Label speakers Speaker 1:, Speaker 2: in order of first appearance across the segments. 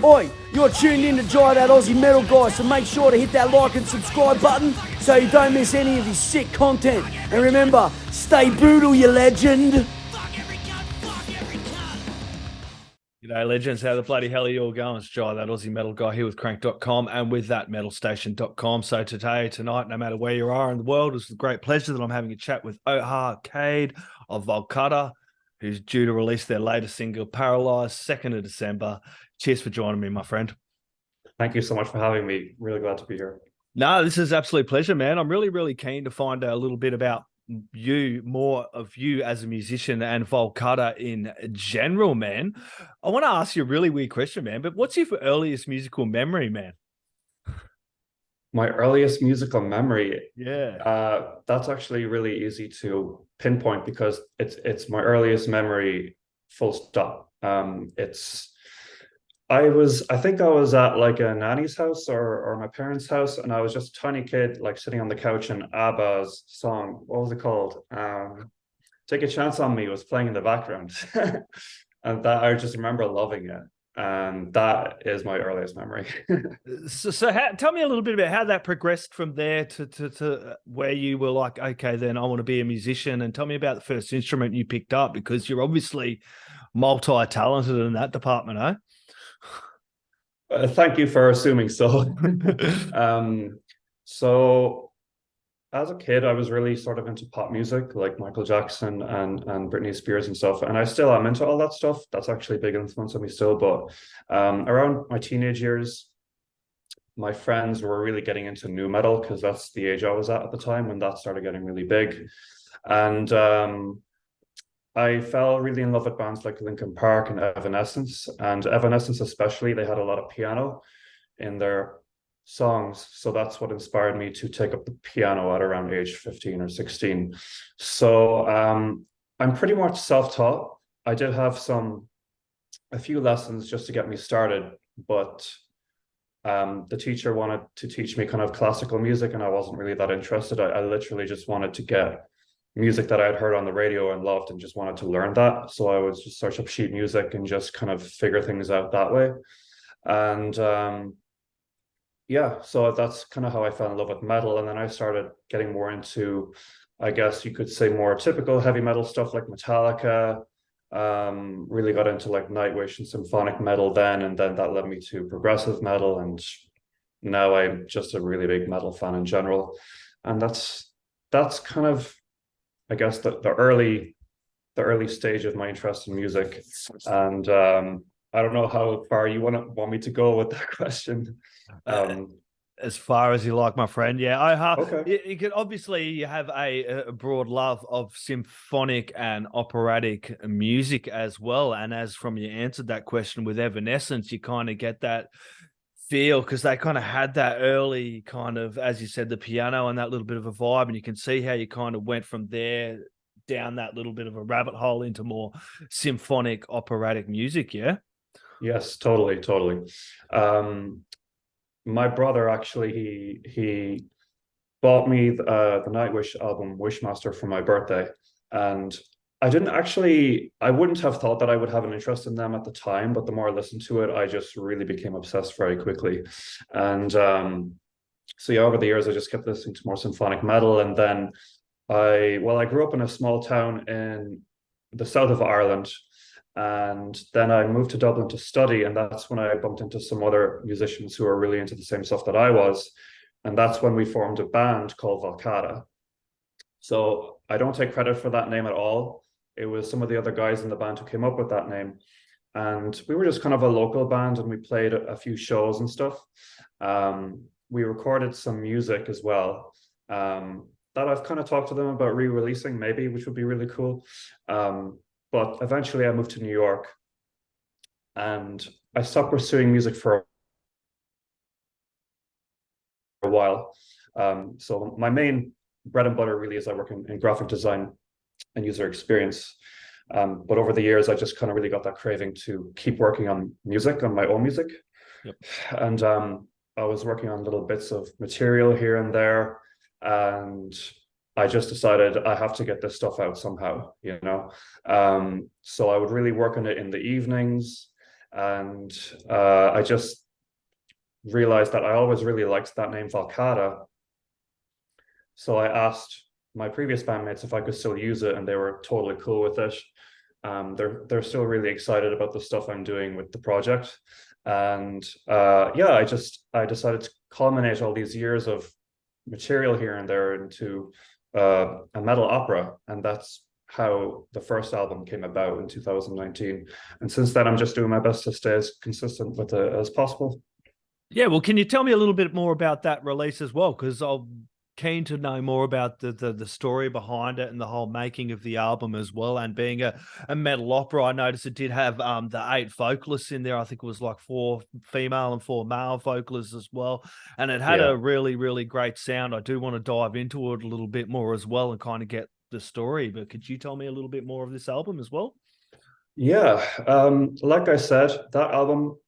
Speaker 1: Oi, you're tuned in to Jai That Aussie Metal Guy, so make sure to hit that like and subscribe button so you don't miss any of his sick content. And remember, stay brutal, you legend.
Speaker 2: G'day, legends. How the bloody hell are you all going? It's Jai, that Aussie Metal Guy, here with Crannk.com and with that metalstation.com. So tonight, no matter where you are in the world, it's a great pleasure that I'm having a chat with Oha Cade of Valcata, who's due to release their latest single, Paralyzed, 2nd of December. Cheers for joining me, my friend.
Speaker 3: Thank you so much for having me. Really glad to be here.
Speaker 2: No, this is absolute pleasure, man. I'm really keen to find out a little bit about you, more of you as a musician and Valcata in general, man. I want to ask you a really weird question, man, but what's your earliest musical memory, man?
Speaker 3: My earliest musical memory,
Speaker 2: that's
Speaker 3: actually really easy to pinpoint because it's my earliest memory, full stop. I think I was at like a nanny's house or my parents' house, and I was just a tiny kid, like sitting on the couch, and ABBA's song, what was it called? Take a Chance on Me was playing in the background. And that I just remember loving it. And that is my earliest memory.
Speaker 2: Tell me a little bit about how that progressed from there to where you were like, okay, then I want to be a musician, and tell me about the first instrument you picked up, because you're obviously multi-talented in that department, eh?
Speaker 3: Thank you for assuming so. So as a kid, I was really sort of into pop music, like Michael Jackson and Britney Spears and stuff. And I still am into all that stuff. That's actually a big influence on me still. But around my teenage years, my friends were really getting into nu metal because that's the age I was at the time when that started getting really big. And I fell really in love with bands like Linkin Park and Evanescence. And Evanescence especially, they had a lot of piano in their songs. So that's what inspired me to take up the piano at around age 15 or 16. So I'm pretty much self-taught. I did have a few lessons just to get me started, but the teacher wanted to teach me kind of classical music, and I wasn't really that interested. I literally just wanted to get music that I had heard on the radio and loved and just wanted to learn that. So I would just search up sheet music and just kind of figure things out that way. And so that's kind of how I fell in love with metal. And then I started getting more into, I guess you could say, more typical heavy metal stuff like Metallica. Really got into like Nightwish and symphonic metal then, and then that led me to progressive metal, and now I'm just a really big metal fan in general. And that's kind of, I guess, the early stage of my interest in music. And I don't know how far you want me to go with that question.
Speaker 2: As far as you like, my friend. Yeah,
Speaker 3: okay.
Speaker 2: You can obviously have a broad love of symphonic and operatic music as well. And as from you answered that question with Evanescence, you kind of get that feel because they kind of had that early kind of, as you said, the piano and that little bit of a vibe, and you can see how you kind of went from there down that little bit of a rabbit hole into more symphonic operatic music.
Speaker 3: Yes, totally. My brother actually, he bought me the Nightwish album Wishmaster for my birthday, and I wouldn't have thought that I would have an interest in them at the time, but the more I listened to it, I just really became obsessed very quickly. And over the years, I just kept listening to more symphonic metal. And then I grew up in a small town in the south of Ireland, and then I moved to Dublin to study, and that's when I bumped into some other musicians who were really into the same stuff that I was. And that's when we formed a band called Valcata. So I don't take credit for that name at all. It was some of the other guys in the band who came up with that name. And we were just kind of a local band, and we played a few shows and stuff. We recorded some music as well that I've kind of talked to them about re-releasing maybe, which would be really cool. But eventually I moved to New York, and I stopped pursuing music for a while. So my main bread and butter really is I work in graphic design and user experience. But over the years, I just kind of really got that craving to keep working on music, on my own music.
Speaker 2: Yep.
Speaker 3: And I was working on little bits of material here and there, and I just decided I have to get this stuff out somehow, you know? So I would really work on it in the evenings. and I just realized that I always really liked that name Valcata. So I asked my previous bandmates if I could still use it, and they were totally cool with it. They're still really excited about the stuff I'm doing with the project, and yeah, I decided to culminate all these years of material here and there into a metal opera, and that's how the first album came about in 2019. And since then, I'm just doing my best to stay as consistent with it as possible.
Speaker 2: Yeah, well, can you tell me a little bit more about that release as well? Because I'm keen to know more about the story behind it and the whole making of the album as well. And being a metal opera, I noticed it did have the 8 vocalists in there. I think it was like 4 female and 4 male vocalists as well. And it had
Speaker 3: Yeah.
Speaker 2: a really, really great sound. I do want to dive into it a little bit more as well and kind of get the story. But could you tell me a little bit more of this album as well?
Speaker 3: Yeah, like I said, that album,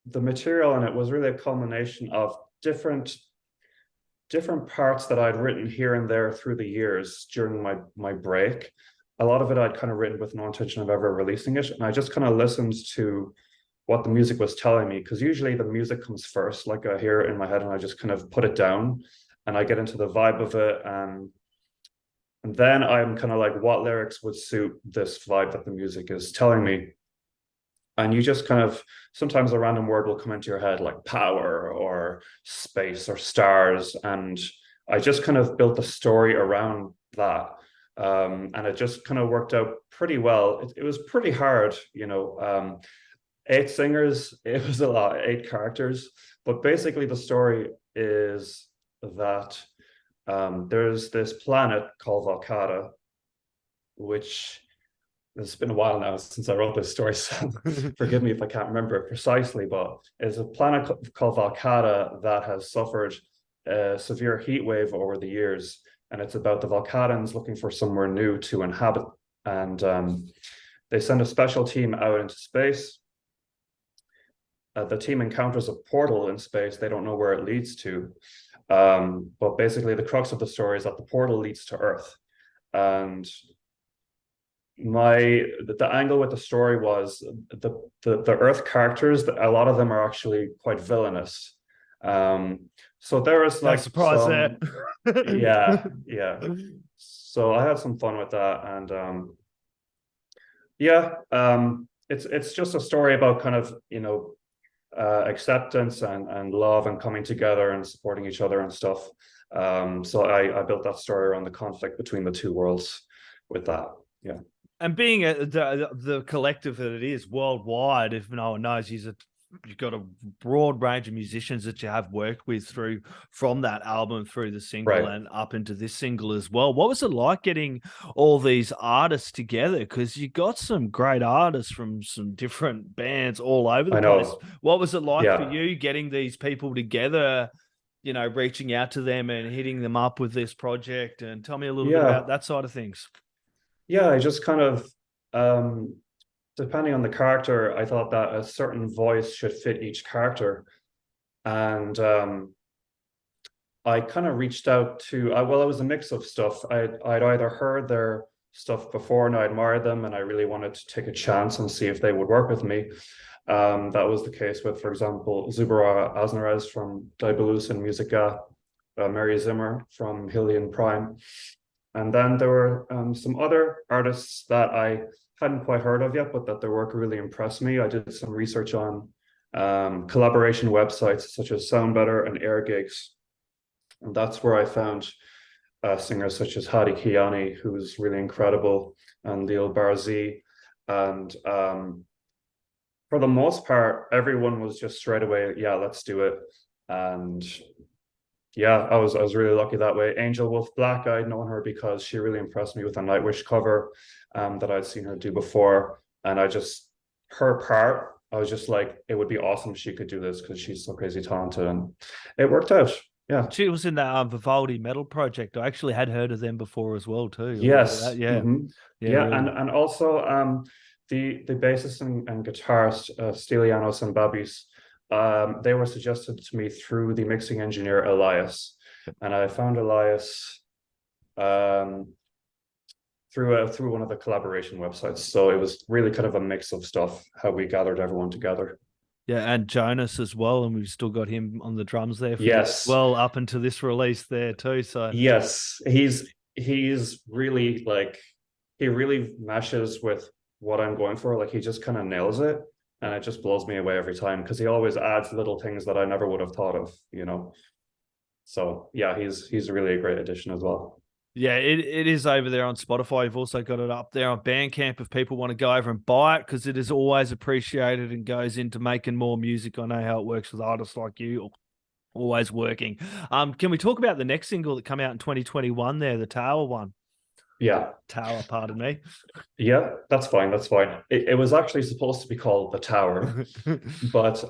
Speaker 3: the material in it was really a culmination of different parts that I'd written here and there through the years during my break. A lot of it I'd kind of written with no intention of ever releasing it, and I just kind of listened to what the music was telling me, because usually the music comes first, like I hear it in my head, and I just kind of put it down, and I get into the vibe of it, and then I'm kind of like, what lyrics would suit this vibe that the music is telling me? And you just kind of, sometimes a random word will come into your head, like power or space or stars. And I just kind of built the story around that. And it just kind of worked out pretty well. It was pretty hard, 8 singers, it was a lot, 8 characters. But basically, the story is that there's this planet called Valcata, which, it's been a while now since I wrote this story, so forgive me if I can't remember it precisely, but it's a planet called Valcata that has suffered a severe heat wave over the years, and it's about the Valcatans looking for somewhere new to inhabit. And they send a special team out into space. The team encounters a portal in space. They don't know where it leads to. But basically, the crux of the story is that the portal leads to Earth. And the angle with the story was the Earth characters, a lot of them are actually quite villainous. So there was like
Speaker 2: No surprise there.
Speaker 3: yeah. So I had some fun with that, and it's just a story about kind of acceptance and love and coming together and supporting each other and stuff. So I built that story around the conflict between the two worlds with that. Yeah.
Speaker 2: And being the collective that it is worldwide, if no one knows, you've got a broad range of musicians that you have worked with from that album through the single
Speaker 3: Right.
Speaker 2: and up into this single as well. What was it like getting all these artists together? Because you got some great artists from some different bands all over the place. What was it like for you getting these people together, reaching out to them and hitting them up with this project? And tell me a little bit about that side of things.
Speaker 3: Yeah, I just kind of, depending on the character, I thought that a certain voice should fit each character. And I kind of reached out to, it was a mix of stuff. I'd either heard their stuff before and I admired them, and I really wanted to take a chance and see if they would work with me. That was the case with, for example, Zubara Aznarez from Dibelus and Musica, Mary Zimmer from Hillian Prime. And then there were some other artists that I hadn't quite heard of yet, but that their work really impressed me. I did some research on collaboration websites such as Sound Better and Air Gigs. And that's where I found singers such as Hadi Kiani, who's really incredible, and Lil Barzi. And for the most part, everyone was just straight away, yeah, let's do it. And yeah, I was really lucky that way. Angel Wolf Black, I'd known her because she really impressed me with a Nightwish cover that I'd seen her do before. And her part, I was just like, it would be awesome if she could do this because she's so crazy talented. And it worked out. Yeah.
Speaker 2: She was in that Vivaldi metal project. I actually had heard of them before as well, too.
Speaker 3: Yes.
Speaker 2: Yeah.
Speaker 3: Mm-hmm. Yeah. Really. And also the bassist and guitarist, Stylianos and Babis, they were suggested to me through the mixing engineer Elias, and I found Elias through one of the collaboration websites. So it was really kind of a mix of stuff, how we gathered everyone together.
Speaker 2: Yeah, and Jonas as well, and we've still got him on the drums there for
Speaker 3: Yes.
Speaker 2: well up until this release there too. So
Speaker 3: yes, he's really like, he really meshes with what I'm going for. Like he just kind of nails it, and it just blows me away every time because he always adds little things that I never would have thought of, you know. So yeah, he's really a great addition as well.
Speaker 2: yeah, it is over there on Spotify. You've also got it up there on Bandcamp if people want to go over and buy it, because it is always appreciated and goes into making more music. I know how it works with artists like you, always working. Can we talk about the next single that came out in 2021 there, the Tower one?
Speaker 3: Yeah.
Speaker 2: Tower, pardon me.
Speaker 3: Yeah, that's fine. That's fine. It was actually supposed to be called The Tower, but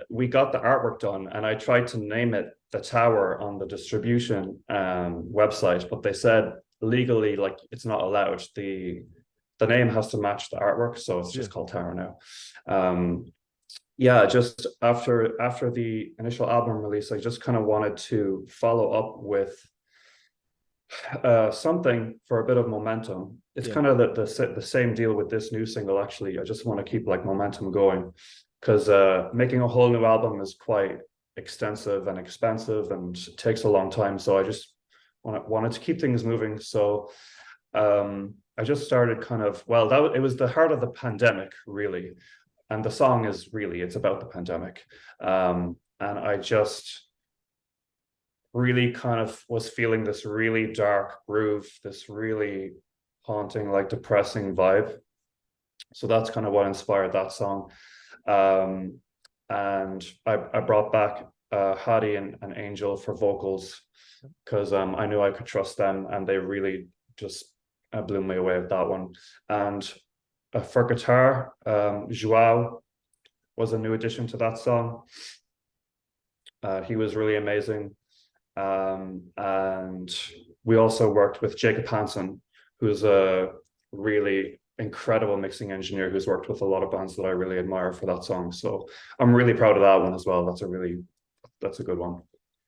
Speaker 3: we got the artwork done and I tried to name it The Tower on the distribution website, but they said legally, like, it's not allowed. The name has to match the artwork, so it's just called Tower now. Yeah, just after the initial album release, I just kind of wanted to follow up with something for a bit of momentum. It's kind of the same deal with this new single. Actually, I just want to keep like momentum going, because making a whole new album is quite extensive and expensive and takes a long time. So I just wanted to keep things moving. So I just started kind of, well, it was the heart of the pandemic, really, and the song is really, it's about the pandemic, and I just really kind of was feeling this really dark groove, this really haunting, like depressing vibe. So that's kind of what inspired that song. And I brought back Hadi and Angel for vocals, because I knew I could trust them, and they really just blew me away with that one. And for guitar, Joao was a new addition to that song. He was really amazing. And we also worked with Jacob Hansen, who's a really incredible mixing engineer who's worked with a lot of bands that I really admire, for that song. So I'm really proud of that one as well. That's a good one.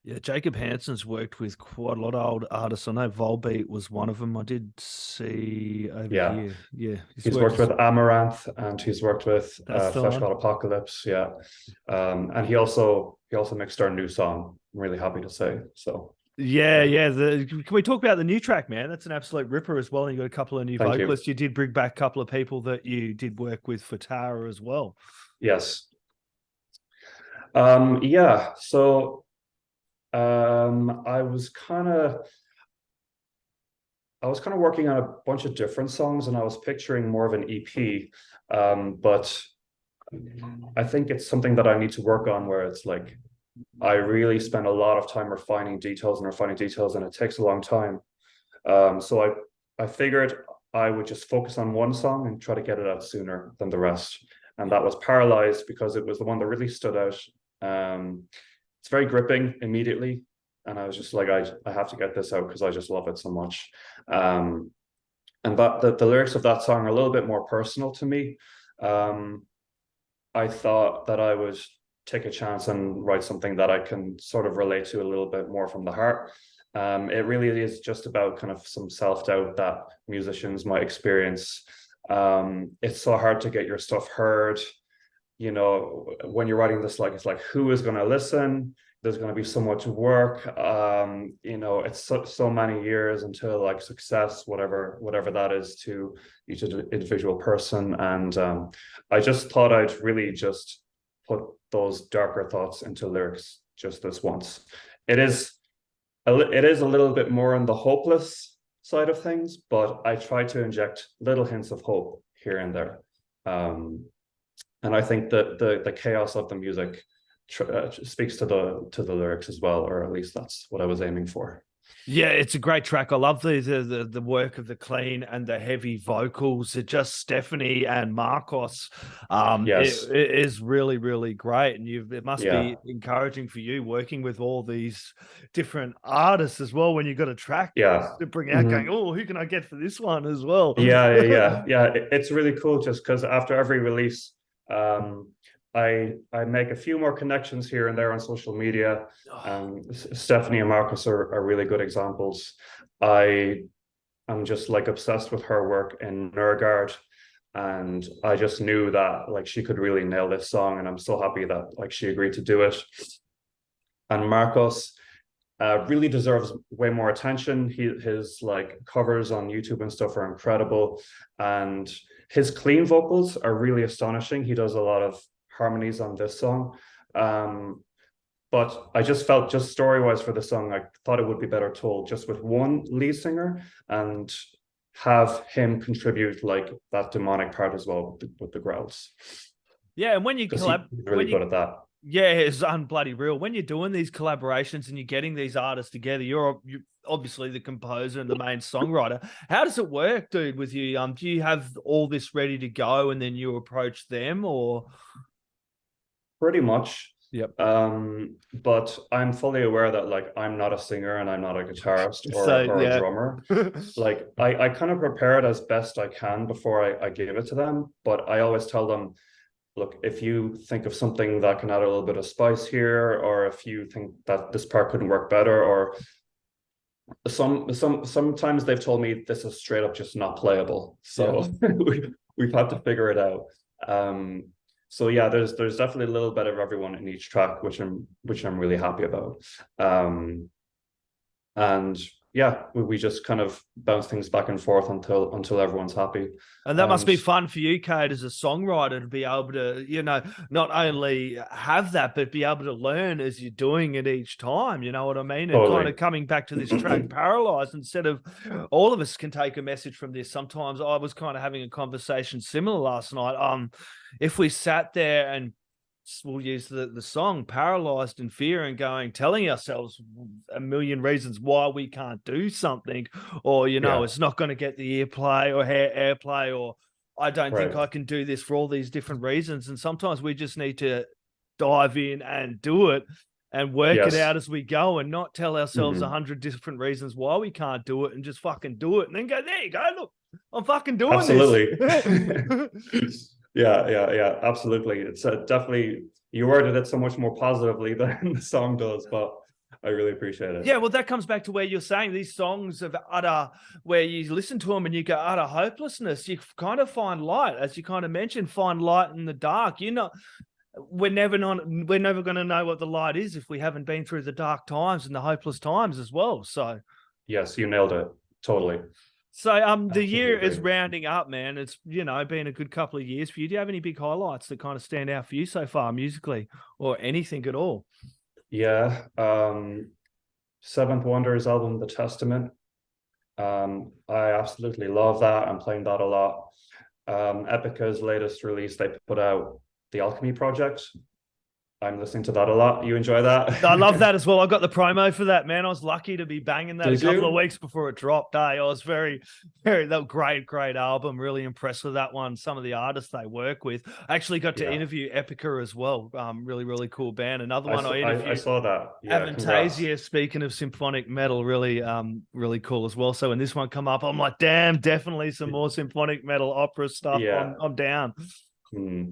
Speaker 2: Yeah, Jacob Hansen's worked with quite a lot of old artists. I know Volbeat was one of them. I did see over here. Yeah,
Speaker 3: he's worked with Amaranth, and he's worked with Flesh God Apocalypse. Yeah, and he also mixed our new song. I'm really happy to say. So
Speaker 2: yeah. Can we talk about the new track, man? That's an absolute ripper as well. And you got a couple of new vocalists. You did bring back a couple of people that you did work with for Tara as well.
Speaker 3: Yes. Yeah. So I was kind of working on a bunch of different songs, and I was picturing more of an EP. But I think it's something that I need to work on, where it's like, I really spend a lot of time refining details, and it takes a long time. So I figured I would just focus on one song and try to get it out sooner than the rest. And that was Paralyzed, because it was the one that really stood out. It's very gripping immediately, and I was just like, I have to get this out because I just love it so much. And that the lyrics of that song are a little bit more personal to me. I thought that I would take a chance and write something that I can sort of relate to a little bit more from the heart. It really is just about kind of some self-doubt that musicians might experience. It's so hard to get your stuff heard. You know, when you're writing this, like, it's like, who is going to listen? There's going to be so much work. You know, it's so many years until like success, whatever that is to each individual person. And I just thought I'd really just put those darker thoughts into lyrics just this once. It is a little bit more on the hopeless side of things, but I try to inject little hints of hope here and there. And I think that the chaos of the music speaks to the lyrics as well, or at least that's what I was aiming for.
Speaker 2: Yeah, it's a great track. I love the work of the clean and the heavy vocals. It just Stefani and Marcos.
Speaker 3: Yes.
Speaker 2: It is really, really great. And it must be encouraging for you working with all these different artists as well, when you've got a track to bring out going, oh, who can I get for this one as well?
Speaker 3: Yeah. It's really cool, just because after every release, I make a few more connections here and there on social media. Stefani and Marcus are really good examples. I I'm just like obsessed with her work in Nurgard, and I just knew that like she could really nail this song, and I'm so happy that like she agreed to do it. And Marcos really deserves way more attention. His like covers on YouTube and stuff are incredible, and his clean vocals are really astonishing. He does a lot of harmonies on this song. But I just felt, just story-wise for the song, I thought it would be better told just with one lead singer and have him contribute like that demonic part as well with the growls.
Speaker 2: Yeah, and when you
Speaker 3: He's really good at that.
Speaker 2: Yeah, it's unbloody real. When you're doing these collaborations and you're getting these artists together, you're obviously the composer and the main songwriter. How does it work, dude, with you? Do you have all this ready to go and then you approach them, or?
Speaker 3: Pretty much.
Speaker 2: Yep.
Speaker 3: But I'm fully aware that like I'm not a singer and I'm not a guitarist or a drummer. Like I kind of prepare it as best I can before I give it to them. But I always tell them, look, if you think of something that can add a little bit of spice here, or if you think that this part couldn't work better, or sometimes they've told me this is straight up just not playable. So we've had to figure it out. So yeah, there's definitely a little bit of everyone in each track, which I'm really happy about. And yeah, we just kind of bounce things back and forth until everyone's happy.
Speaker 2: And that must be fun for you, Cade, as a songwriter, to be able to, you know, not only have that, but be able to learn as you're doing it each time. You know what I mean? And kind of coming back to this track, Paralyzed, instead of all of us can take a message from this. Sometimes I was kind of having a conversation similar last night. If we sat there and we'll use the song Paralyzed in Fear and telling ourselves a million reasons why we can't do something, or, you know, it's not going to get the airplay or airplay, or I don't think I can do this for all these different reasons. And sometimes we just need to dive in and do it and work it out as we go, and not tell ourselves 100 different reasons why we can't do it, and just fucking do it and then go, there you go, look, I'm fucking doing this.
Speaker 3: Yeah, absolutely. It's definitely, you worded it so much more positively than the song does, but I really appreciate it.
Speaker 2: Yeah, well, that comes back to where you're saying these songs of utter, where you listen to them and you go utter hopelessness. You kind of find light, as you kind of mentioned, find light in the dark. We're never going to know what the light is if we haven't been through the dark times and the hopeless times as well. So,
Speaker 3: yes, you nailed it. Totally.
Speaker 2: So the year is rounding up, man. It's, you know, been a good couple of years for you. Do you have any big highlights that kind of stand out for you so far musically, or anything at all?
Speaker 3: Yeah. Seventh Wonder's album, The Testament. I absolutely love that. I'm playing that a lot. Epica's latest release, they put out The Alchemy Project. I'm listening to that a lot. You enjoy that?
Speaker 2: I love that as well. I got the promo for that, man. I was lucky to be banging that a couple of weeks before it dropped. I was very, that was great album. Really impressed with that one. Some of the artists they work with. I actually got to interview Epica as well. Really cool band. Another one I interviewed.
Speaker 3: I saw that. Yeah,
Speaker 2: Avantasia, speaking of symphonic metal, really cool as well. So when this one come up, I'm like, damn, definitely some more symphonic metal opera stuff. Yeah. I'm down.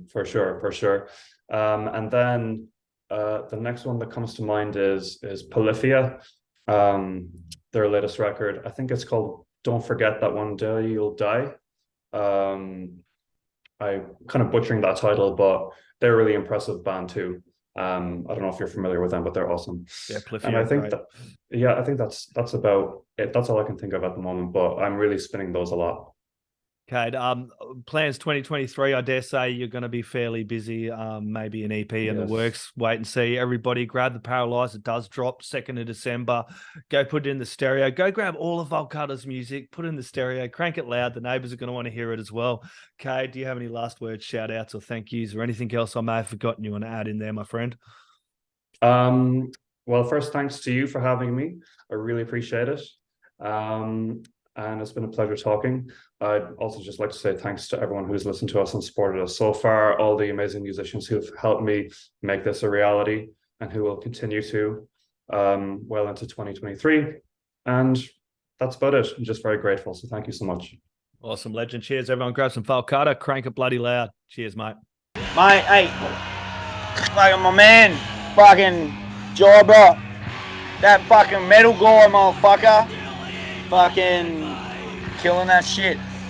Speaker 3: For sure. And then the next one that comes to mind is Polyphia, their latest record. I think it's called Don't Forget That One Day You'll Die. I'm kind of butchering that title, but they're a really impressive band too. I don't know if you're familiar with them, but they're awesome.
Speaker 2: Yeah, Polyphia,
Speaker 3: and I think I think that's about it. That's all I can think of at the moment, but I'm really spinning those a lot.
Speaker 2: Okay. Plans 2023, I dare say you're going to be fairly busy. Maybe an EP in the works. Wait and see. Everybody grab the Paralyzed. It does drop 2nd of December. Go put it in the stereo. Go grab all of Valcata's music, put it in the stereo, crank it loud. The neighbors are going to want to hear it as well. Okay. Do you have any last words, shout outs, or thank yous, or anything else I may have forgotten you want to add in there, my friend?
Speaker 3: Well, first, thanks to you for having me. I really appreciate it. And it's been a pleasure talking. I'd also just like to say thanks to everyone who's listened to us and supported us so far, all the amazing musicians who've helped me make this a reality and who will continue to well into 2023. And that's about it. I'm just very grateful. So thank you so much.
Speaker 2: Awesome, legend. Cheers, everyone. Grab some Valcata, crank it bloody loud. Cheers, mate.
Speaker 4: Mate, hey, fucking my man, fucking Jobber, that fucking metal guy, motherfucker. Fucking killing that shit.